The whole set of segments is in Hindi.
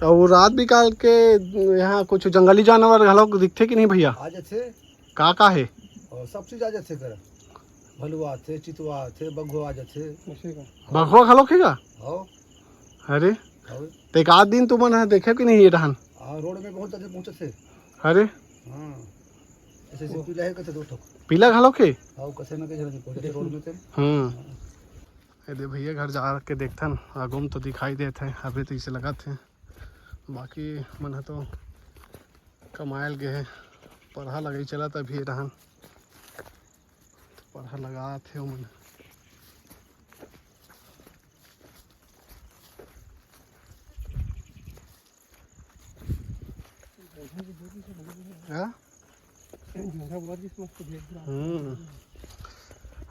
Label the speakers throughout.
Speaker 1: और रात बिकाल के यहाँ कुछ जंगली जानवर घलोक दिखते कि नहीं भैया?
Speaker 2: आ जाते
Speaker 1: का है?
Speaker 2: और सब चीज आ जाते कर भलुआ आते, चितुआ आते, बघुआ आ जाते।
Speaker 1: बघवा घलोक है का?
Speaker 2: आओ
Speaker 1: अरे
Speaker 2: आओ
Speaker 1: तो एक आध दिन तुम देखे कि नहीं ये रहन?
Speaker 2: रोड में बहुत ज्यादा पहुंचे थे।
Speaker 1: अरे
Speaker 2: हाँ ऐसे से पीला है कते दो ठोक
Speaker 1: पीला घलोक है?
Speaker 2: आओ कसे न के जल्दी पहुंचे रोड में थे।
Speaker 1: ये भैया घर जा के देखथन आगुम तो दिखाई देते हैं, अभी तो इसे लगा थे, बाकी मन तो कमायल गे है। पढ़ा लगे चला तभी रहन पढ़ा लगा थे मन।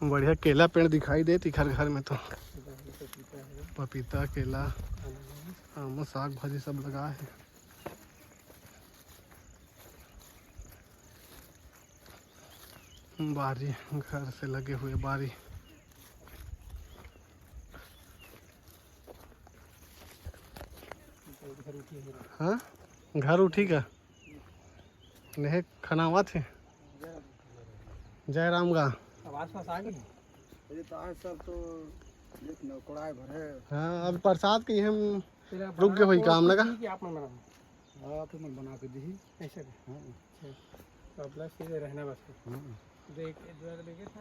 Speaker 1: बढ़िया केला पेड़ दिखाई दे घर घर में तो पपीता केला आम साग भाजी सब लगा है। बारी घर से लगे हुए बारी। हाँ घर उठी का नहीं खनावा थे जय राम का
Speaker 2: आवाज आ गई ये तो आज सब तो देख न कोड़ाए भर है।
Speaker 1: हाँ अब बरसात की हम रुक गए वही काम लगा
Speaker 2: आप मन बना के दी ऐसे। हाँ तो अब सीधे रहना बस। हाँ देख देखे था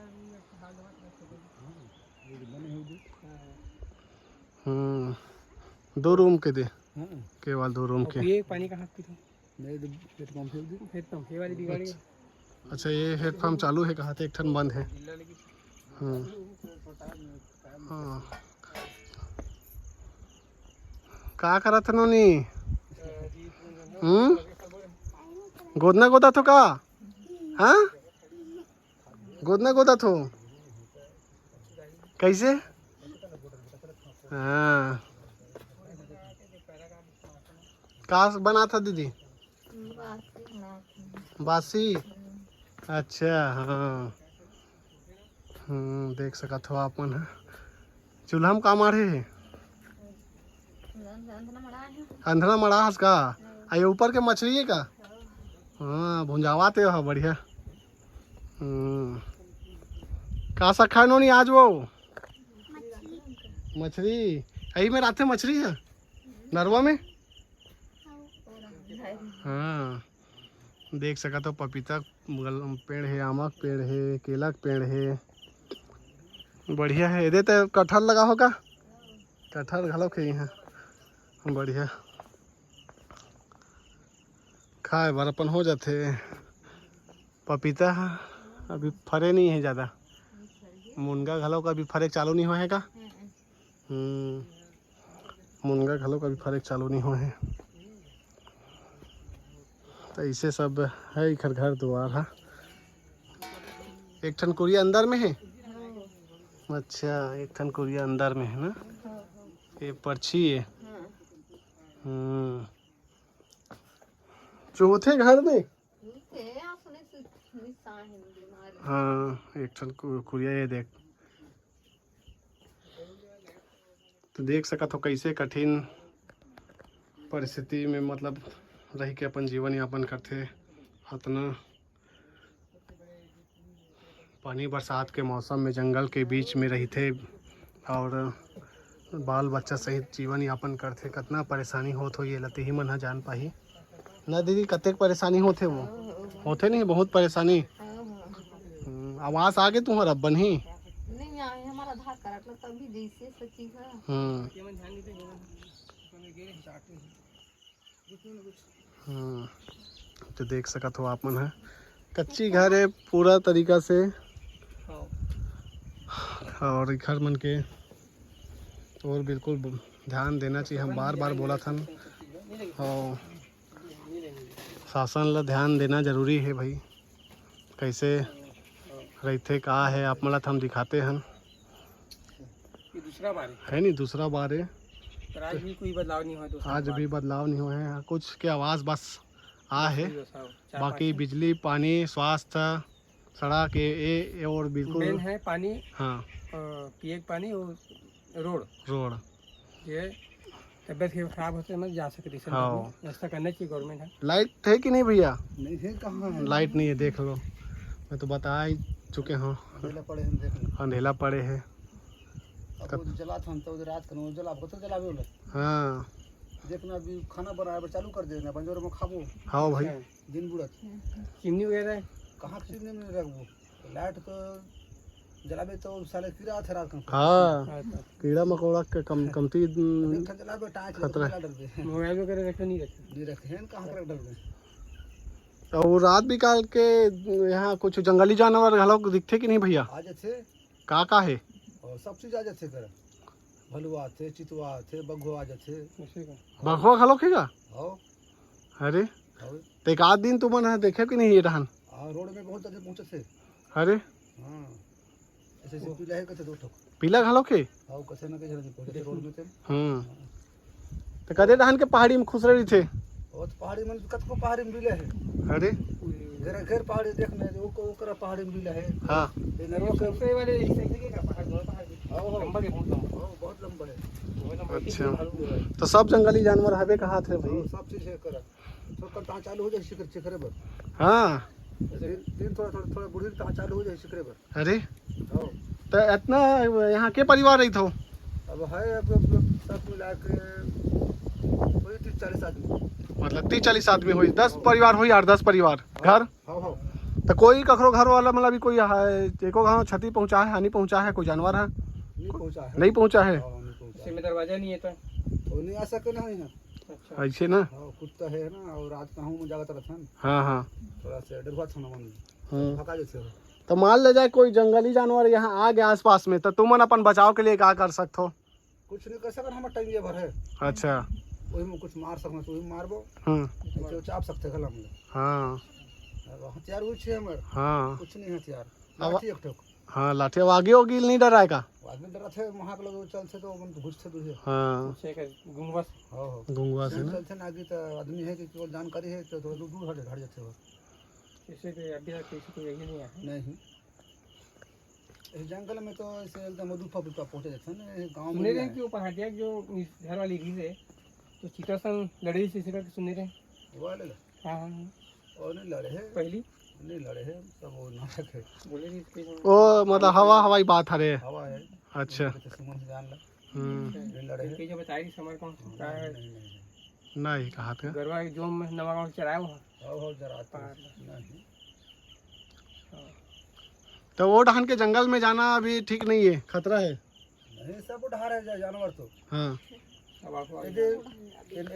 Speaker 1: दो रूम के दे केवल 2 रूम के।
Speaker 2: ये पानी का हाथ पी नहीं पेट पंप फेंक दे पेट पंप ये वाली बिगाड़ी।
Speaker 1: अच्छा ये हेडपम्प चालू है कहा थे एक ठन बंद है। हाँ का करा था नोनी? गोदना गोदा थो का? हाँ गोदना गोदा थो कैसे? हाँ का बना था दीदी? बासी। अच्छा हाँ देख सकत हो आप मन चूल्हा में का मारे है? अंधना मड़ा हस का ये ऊपर के मछली है का? हाँ भुंजावाते हो बढ़िया। का सा खाए नोनी आज वो मछली यही में रात मछली है नरवा में। हाँ देख सका तो पपीता पेड़ है, आमक पेड़ है, केला पेड़ है, बढ़िया है। ये तो कटहल लगा होगा, कटहल घलो के यहाँ बढ़िया खाए बार अपन हो जाते। पपीता अभी फरे नहीं है ज़्यादा, मुनगा घलो का अभी फरे चालू नहीं हुआ है का? मुनगा घलो का अभी फरे चालू नहीं हुआ है। तो ऐसे सब है घर घर द्वार है। एक ठन कुरिया अंदर में है। अच्छा एक ठन कुरिया अंदर में है ना, ये पर्ची है। चौथे घर में हाँ एक ठन कुरिया ये देख तो देख सका तो कैसे कठिन परिस्थिति में मतलब रह के अपन जीवन यापन करते। इतना पानी बरसात के मौसम में जंगल के बीच में रहते और बाल बच्चा सहित जीवन यापन करते। कितना परेशानी होत हो ये लते ही मन जान पाही ना दीदी कतेक परेशानी होते वो होते नहीं बहुत परेशानी। आवाज आ गए तुम्हारा बन ही
Speaker 3: नहीं आए हमारा आधार कार्ड तभी जैसे सची है।
Speaker 1: तो देख सकत हो आप मन है कच्ची घर है पूरा तरीका से और घर मन के और बिल्कुल ध्यान देना चाहिए। हम बार बार बोला था और शासन ला ध्यान देना जरूरी है भाई, कैसे रहते का है आप मला हम दिखाते हैं।
Speaker 2: दूसरा बार
Speaker 1: है नहीं दूसरा बार है
Speaker 2: आज भी कोई बदलाव नहीं हुआ।
Speaker 1: आज भी बदलाव नहीं हुए हैं, कुछ के आवाज़ बस आ है, बाकी बिजली पानी स्वास्थ्य सड़क ये और बिल्कुल
Speaker 2: है पानी। हाँ पिए पानी और रोड
Speaker 1: रोड
Speaker 2: ये तबियत खराब होते मत जा सकती सर,
Speaker 1: हाँ।
Speaker 2: ऐसा करना चाहिए गवर्नमेंट है।
Speaker 1: लाइट है कि नहीं भैया?
Speaker 2: नहीं है, कहाँ है?
Speaker 1: लाइट नहीं है, देख लो, मैं तो बता ही चुके हूँ,
Speaker 2: अंधेला पड़े हैं, देखना।
Speaker 1: अंधेला पड़े है।
Speaker 2: अब वो जला था तो रात को जला तो जलावे वाला
Speaker 1: हाँ
Speaker 2: देखना, अभी खाना बनाए चालू कर देना, बंजोर में खाबो।
Speaker 1: हाँ भाई,
Speaker 2: दिन बुढ़त चिमनी वगैरह कहाँ चिमनी में रखबो, लाइट तो जलावे तो साले कीड़ा थे रात को।
Speaker 1: हाँ कीड़ा मकोड़ा के कमती
Speaker 2: जलावे टाइट
Speaker 1: खतरा है।
Speaker 2: डाल दे, मोबाइल वगैरह रखे नहीं रखे हैं, कहाँ पर डाल दे।
Speaker 1: और रात बिकाल के यहाँ कुछ जंगली जानवर घलोक दिखते कि नहीं भैया?
Speaker 2: आ जाते
Speaker 1: का है?
Speaker 2: और सब चीज आ जाते कर, भलुआ थे, चितवा थे, बघुआ आ जाते।
Speaker 1: बघवा घलोक है का?
Speaker 2: आओ
Speaker 1: अरे
Speaker 2: आओ,
Speaker 1: तो एक आध दिन तुमने देखे कि नहीं ये रहन?
Speaker 2: रोड में बहुत ज्यादा पहुंचे थे।
Speaker 1: अरे
Speaker 2: हाँ ऐसे से पीला है कते दो ठोक,
Speaker 1: पीला घलोक है?
Speaker 2: आओ कसे ना के जल्दी पहुंचे थे रोड में थे।
Speaker 1: तो कदे रहन के पहाड़ी में खुश रही थे?
Speaker 2: और तो पहाड़ी में कतको पहाड़ी में मिले है।
Speaker 1: अरे
Speaker 2: घेर घेर पहाड़ी देखने वो ओकरा पहाड़ी में मिले है।
Speaker 1: हाँ
Speaker 2: ये नरवा के ऊपर वाले इस जगह का पहाड़ बहुत पहाड़ आओ लंबा के बहुत लंबा है।
Speaker 1: अच्छा, तो सब जंगली जानवर हवे कहा थे भाई?
Speaker 2: सब चीज है करा, तो कल ता चालू हो जाए शिखर शिखरे पर।
Speaker 1: हाँ
Speaker 2: दिन थोड़ा थोड़ा थोड़ा बुढ़ी ता चालू हो जाए शिखरे पर।
Speaker 1: अरे
Speaker 2: आओ
Speaker 1: तो इतना यहाँ के परिवार रही थो?
Speaker 2: अब है अब सब मिला के वही 30-40 आदमी,
Speaker 1: मतलब 30-40 आदमी हुई, 10 परिवार हुई, 8-10 परिवार घर।
Speaker 2: हाँ हाँ
Speaker 1: तो कोई कखरो घर वाला मतलब भी कोई एको गाँव क्षति पहुँचा है, हानि पहुँचा है, कोई जानवर है?
Speaker 2: नहीं पहुंचा है।
Speaker 1: नहीं पहुँचा है।
Speaker 2: हाँ, नहीं पहुंचा में दरवाजा नहीं है तो वो नहीं आ सके ना यहाँ। अच्छा
Speaker 1: ऐसे ना?
Speaker 2: हाँ कुत्ता है ना, और रात का हूँ जागत रहता है,
Speaker 1: हाँ हाँ
Speaker 2: थोड़ा सा डरवा था ना मन भगा जैसे हो।
Speaker 1: तो मान ले जाए कोई जंगली जानवर यहाँ आ गया आसपास में, तो तुम अपन बचाव के लिए क्या कर सकते हो?
Speaker 2: कुछ नहीं कर सकते, हमारा टाइम ये भर है।
Speaker 1: अच्छा
Speaker 2: वही में कुछ मार सकना तो वही मारबो,
Speaker 1: हम्म
Speaker 2: चाप सकते गला में।
Speaker 1: हाँ
Speaker 2: हथियार वो छे हमर,
Speaker 1: हाँ
Speaker 2: कुछ नहीं हथियार, लाठी एक ठोक।
Speaker 1: हाँ लाठी। अब आगे होगी नहीं डराएगा?
Speaker 2: आदमी डरा थे वहां के लोग चलते तो मन घुसते दूहे।
Speaker 1: हाँ
Speaker 2: गुंगवा हां
Speaker 1: गुंगवा से ना?
Speaker 2: चलते ना आगे तो आदमी है कि केवल जानकारी है तो थोड़ा दूर हट जाते हो। इससे तो अभी तक किसी को यही नहीं है। नहीं इस जंगल में तो ऐसे एकदम मधुपा पुपा पहुंचे जाते हैं ना गांव में। सुने रहे कि ऊपर हटिया जो घर वाली घी है तो चीता संग लड़े से सिर के सुने रहे वो वाले। हां और नहीं लड़े हैं, पहली नहीं लड़े हैं, सब वो नाटक है बोले इसके
Speaker 1: ओ मतलब हवाई बात है।
Speaker 2: हवा है।
Speaker 1: अच्छा
Speaker 2: सुमन जान ला
Speaker 1: नहीं
Speaker 2: लड़े हैं जो बताई समर कौन का है
Speaker 1: नहीं कहा था
Speaker 2: गरवा जो नवा गांव चराया हो जरा नहीं।
Speaker 1: तो वो ढान के जंगल में जाना अभी ठीक नहीं है, खतरा है।
Speaker 2: नहीं सब ढार है जानवर तो।
Speaker 1: हाँ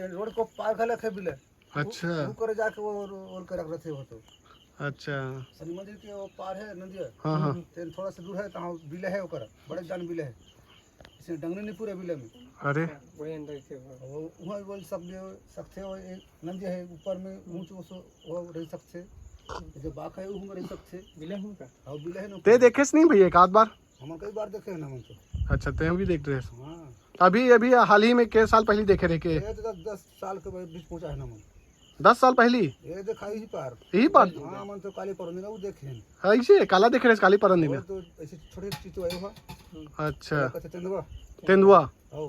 Speaker 2: रोड को पार कर रखे बिले।
Speaker 1: अच्छा
Speaker 2: वो करे जाके वो और कर रख रहे हो तो।
Speaker 1: अच्छा
Speaker 2: शनि मंदिर के वो पार है नदी है।
Speaker 1: हाँ हाँ
Speaker 2: थोड़ा सा दूर है तो बिले है ओकर बड़े जान बिले है, इसमें डंगने नहीं पूरे बिले में।
Speaker 1: अरे
Speaker 2: वही अंदर से वो वहाँ बोल सकते हो, एक नदी है ऊपर में ऊंच वो रह सकते, जो बाक है वो रह सकते बिले हूं का। हां बिले है ना
Speaker 1: ते देखे नहीं भैया एक आध बार?
Speaker 2: हम कई बार देखे ना हम तो।
Speaker 1: अच्छा ते भी देख रहे हैं?
Speaker 2: हां
Speaker 1: अभी हाल ही में के साल पहले देखे रहे के?
Speaker 2: ये तो 10 साल के बीच पहुंचा है ना मन।
Speaker 1: 10 साल पहले
Speaker 2: ये दिखाई ही पार
Speaker 1: यही पार?
Speaker 2: हां मन तो काली परंदी ना वो देखे हैं
Speaker 1: ऐसे काला देख रहे काली परंदी में?
Speaker 2: तो ऐसे छोटे चीज तो आए हुआ।
Speaker 1: अच्छा
Speaker 2: कहते तेंदुआ
Speaker 1: तेंदुआ
Speaker 2: ओ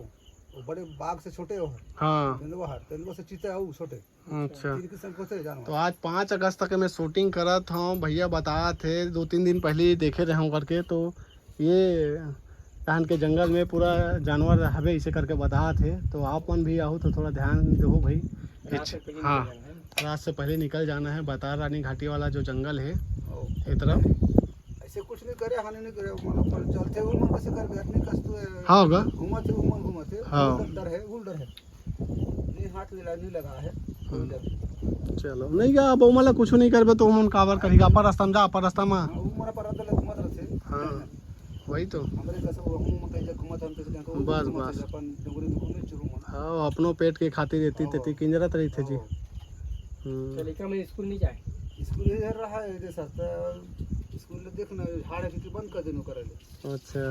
Speaker 2: वो बड़े बाघ से छोटे हो।
Speaker 1: हाँ
Speaker 2: तेंदुआ से चीते आओ छोटे।
Speaker 1: अच्छा
Speaker 2: तीन किस्म के जानवर।
Speaker 1: तो आज 5 अगस्त तक मैं शूटिंग करा था, भैया बताया थे 2-3 दिन पहले देखे रहे हूँ करके, तो ये कान के जंगल में पूरा जानवर हवे इसे करके बताया थे। तो आप मन भी आओ तो थोड़ा ध्यान दो भाई। हाँ रात से पहले निकल जाना है। बता रानी घाटी वाला जो जंगल है ये तरफ
Speaker 2: ऐसे कुछ नहीं करे, हानि नहीं करे, मन अपन चलते हुए मन कैसे कर बैठने कस तो
Speaker 1: हाँ होगा
Speaker 2: घुमाते मन घुमाते।
Speaker 1: हाँ
Speaker 2: डर है उल डर है नहीं, हाथ नहीं लगा है।
Speaker 1: चलो नहीं क्या अब मला कुछ नहीं करबे तो मन काबर करेगा? अपर रास्ता में जा, अपर रास्ता में।
Speaker 2: उमर पर अदल घुमत रहते।
Speaker 1: हाँ वही तो
Speaker 2: हमरे कैसे वो हम कहीं घुमत हम कैसे को
Speaker 1: बस बस
Speaker 2: अपन डंगरी में घूमे चुरू मन।
Speaker 1: हाँ अपनो पेट के खातिर रहती तेती किंजरत रही थे जी।
Speaker 2: चलिका में स्कूल नहीं जाए, स्कूल ही रहा है रे सस्ता स्कूल देखना हाड़े के बंद कर देनो करे।
Speaker 1: अच्छा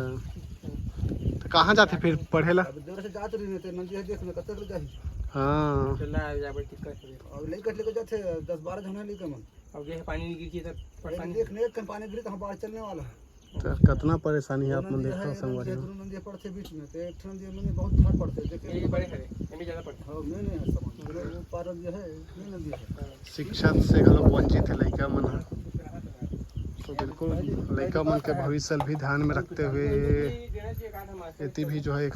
Speaker 1: तो कहाँ जाते फिर पढ़ेला?
Speaker 2: अब देर से जात रही थे नंदी है देखने कते तो जाही।
Speaker 1: हाँ
Speaker 2: चला जाबे टिकट और लेकर लेके जाते 10-12 जन लेके मन। अब ये पानी नहीं गिरती तब परेशानी देखने एक पानी गिरे तो हम बाहर चलने वाला है।
Speaker 1: तो कितना परेशानी है आप मन देखो संगवारी हो।
Speaker 2: नदिया पड़ते बीच में तो एक नदी में बहुत ठाट पड़ते देखिए ये बड़े हरे ये भी ज्यादा पड़ते हां नहीं है समान वो पार जो है ये नदी है। शिक्षा
Speaker 1: से घलो वंचित है लड़का मन है, तो बिल्कुल लड़का मन के भविष्य भी ध्यान में रखते हुए इति भी जो है एक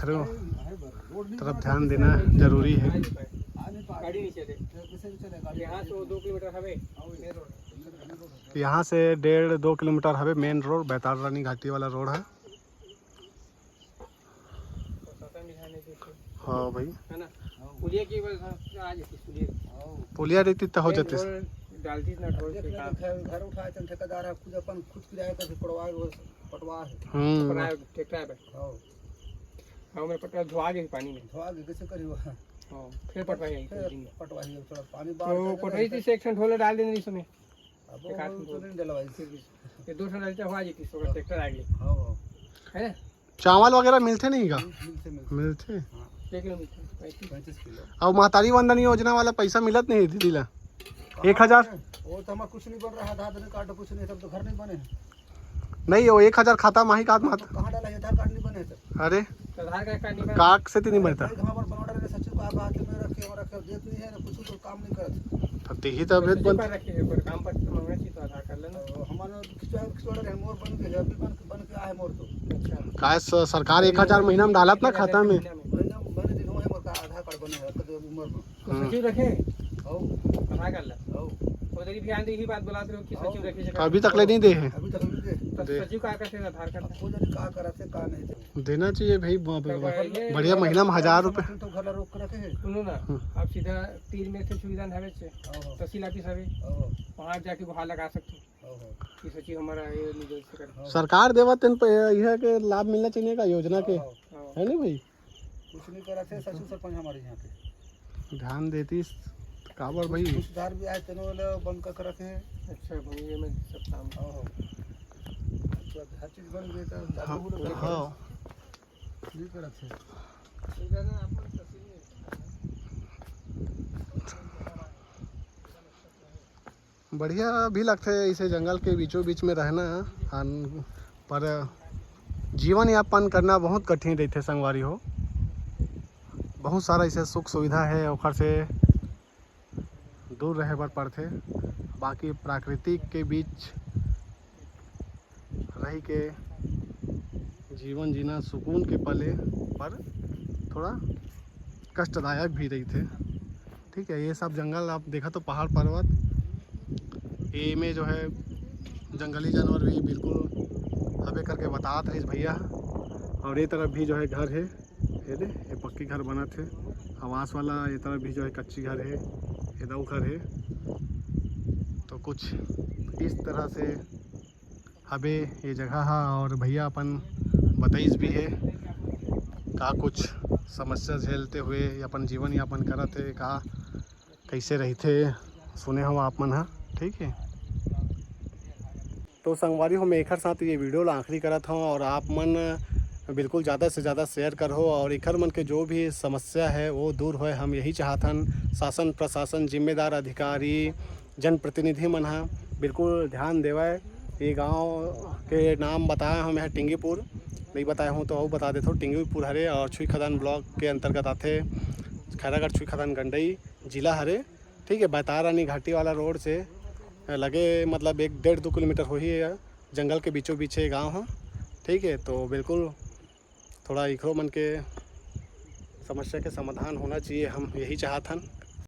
Speaker 1: तरफ ध्यान देना जरूरी है।
Speaker 2: गाड़ी नहीं चले यहाँ से 2 किलोमीटर हवे
Speaker 1: यहाँ से 1.5-2 किलोमीटर हवे मेन रोड बैतार रानी घाटी वाला रोड है। हाँ भाई
Speaker 2: है ना पुलिया की आ जाती
Speaker 1: पुलिया रहती तो हो जाते
Speaker 2: डालती ना ढोल से घर उठाए तो ठेकेदार है खुद अपन खुद किराए का पटवा है ट्रैक्टर है हां हां में पटवा धोआ गई पानी में धोआ गई कैसे करी हां फिर पटवाई पटवाई थोड़ा पानी बाहर तो पटवाई थी सेक्शन ढोले डाल देने इसमें अब तो नहीं डलवाई फिर ये 2 ठंडा डालते हुआ जी किसी का ट्रैक्टर आ गई हां है
Speaker 1: चावल वगैरह मिलते नहीं का मिलते
Speaker 2: लेकिन 35 किलो
Speaker 1: अब महतारी वंदन योजना वाला पैसा मिलत नहीं दीदी ला 1000
Speaker 2: वो तो हमारा कुछ नहीं बन रहा आधार कार्ड कुछ नहीं सब तो घर नहीं बने
Speaker 1: नहीं वो 1000 खाता माही का मत
Speaker 2: कहां डाला आधार कार्ड नहीं बने सर
Speaker 1: अरे
Speaker 2: आधार कार्ड नहीं बने
Speaker 1: काक से नहीं बनता
Speaker 2: हमारा बनवा रहे सचिव का बात में रखे देत नहीं है ना कुछ तो काम नहीं करत
Speaker 1: तब ही तो भेद बन
Speaker 2: रखे पर काम पर मांगना चाहिए तो आधार कार्ड लेना हमारा खिचवाड़ा रहे मोर बन के अभी बन के आए मोर तो अच्छा
Speaker 1: काय सरकार 1000 महीना में डालत ना खाता में
Speaker 2: महीना बने दिन हो है मोर का आधार कार्ड बने है कदे उम्र में सचिव रखे ओ आधार कार्ड ला ओ उधर भी आंधी ही बात बुलाते हो कि सचिव रखे
Speaker 1: अभी तक ले नहीं दे है
Speaker 2: अभी तक नहीं दे सचिव का करते आधार कार्ड उधर का करते का नहीं
Speaker 1: देना चाहिए भाई बढ़िया महीना में 1000 रुपए
Speaker 2: तो घर रोक के रखे है सुनो ना आप सीधा तीर में से सुविधा हवे से तहसील ऑफिस हवे वहां जाके गुहार लगा सकते हो कि सचिव हमारा ये निजोल से कर
Speaker 1: सरकार देवत यह के लाभ मिलना चाहिए का योजना के है नहीं भाई
Speaker 2: कुछ नहीं करा थे सचिव सरपंच हमारे यहाँ पे
Speaker 1: ध्यान देती काबर भाई
Speaker 2: सुधार भी आए तेनो वाले बंद कर रखे हैं अच्छा भाई ये में सब काम हां हर चीज बन गई तो जादू
Speaker 1: हां
Speaker 2: नहीं करा थे ठीक है ना अपन
Speaker 1: बढ़िया भी लगता है इसे जंगल के बीचों बीच में रहना पर जीवन यापन करना बहुत कठिन रहते संगवारी हो। बहुत सारा इसे सुख सुविधा है ओखर से दूर रहे बर पड़ते बाकी प्राकृतिक के बीच रह के जीवन जीना सुकून के पले पर थोड़ा कष्टदायक भी रही थे। ठीक है ये सब जंगल आप देखा तो पहाड़ पर्वत ये में जो है जंगली जानवर भी बिल्कुल हबे करके बताते रही भैया। और ये तरफ भी जो है घर है ये पक्की घर बना थे आवास वाला ये तरफ भी जो है कच्ची घर है ये दो घर है। तो कुछ इस तरह से हबे ये जगह है और भैया अपन बताइस भी है का कुछ समस्या झेलते हुए अपन जीवन यापन करते का कैसे रहते सुने हो आप मन। ठीक है तो संगवारी हो मैं एक साथ ये वीडियो ला आखिरी करत हूँ और आप मन बिल्कुल ज़्यादा से ज़्यादा शेयर करो और एकर मन के जो भी समस्या है वो दूर होए हम यही चाहतन। शासन प्रशासन जिम्मेदार अधिकारी जनप्रतिनिधि मन हा बिल्कुल ध्यान देवाए। ये गांव के नाम बताया हूँ मैं टिंगीपुर नहीं बताया हूँ तो और बता देता हूँ। टिंगीपुर हरे और छुई खदान ब्लॉक के अंतर्गत आते खैरागढ़ छुई खदान गंडई जिला हरे। ठीक है बैतार रानी घाटी वाला रोड से लगे मतलब 1-1.5-2 किलोमीटर हो ही है जंगल के बीचों बीच ये गाँव है। ठीक है तो बिल्कुल थोड़ा इखरो मन के समस्या के समाधान होना चाहिए हम यही चाहतन।